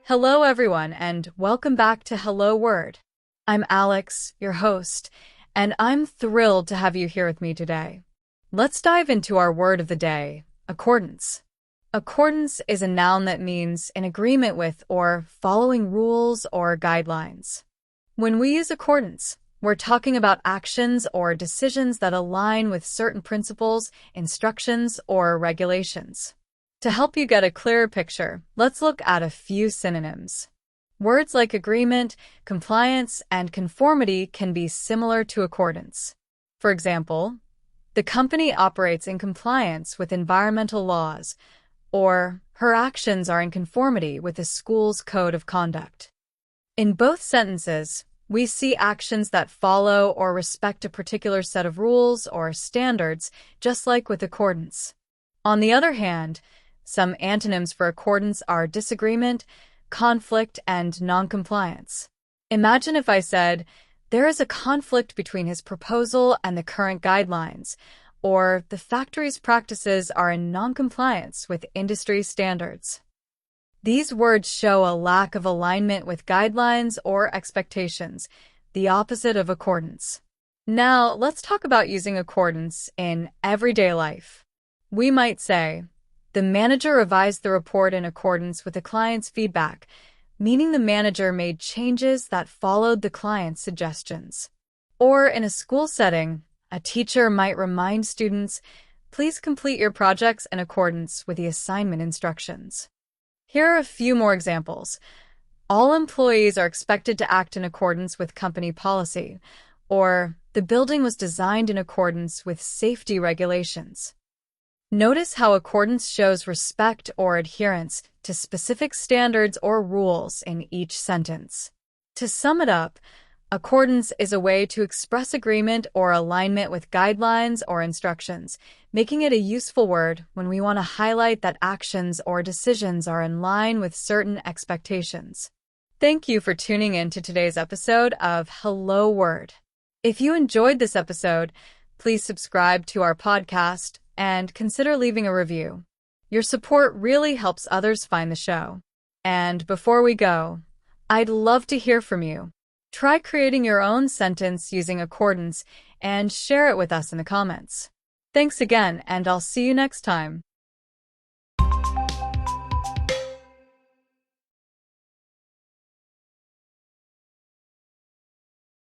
Hello, everyone, and welcome back to Hello Word. I'm Alex, your host, and I'm thrilled to have you here with me today. Let's dive into our word of the day, accordance. Accordance is a noun that means in agreement with or following rules or guidelines. When we use accordance, we're talking about actions or decisions that align with certain principles, instructions, or regulations. To help you get a clearer picture, let's look at a few synonyms. Words like agreement, compliance, and conformity can be similar to accordance. For example, the company operates in compliance with environmental laws, or her actions are in conformity with the school's code of conduct. In both sentences, we see actions that follow or respect a particular set of rules or standards, just like with accordance. On the other hand, some antonyms for accordance are disagreement, conflict, and noncompliance. Imagine if I said, there is a conflict between his proposal and the current guidelines, or the factory's practices are in noncompliance with industry standards. These words show a lack of alignment with guidelines or expectations, the opposite of accordance. Now, let's talk about using accordance in everyday life. We might say, the manager revised the report in accordance with the client's feedback, meaning the manager made changes that followed the client's suggestions. Or in a school setting, a teacher might remind students, please complete your projects in accordance with the assignment instructions. Here are a few more examples. All employees are expected to act in accordance with company policy, or the building was designed in accordance with safety regulations. Notice how accordance shows respect or adherence to specific standards or rules in each sentence. To sum it up, accordance is a way to express agreement or alignment with guidelines or instructions, making it a useful word when we want to highlight that actions or decisions are in line with certain expectations. Thank you for tuning in to today's episode of Hello Word. If you enjoyed this episode, please subscribe to our podcast and consider leaving a review. Your support really helps others find the show. And before we go, I'd love to hear from you. Try creating your own sentence using accordance and share it with us in the comments. Thanks again, and I'll see you next time.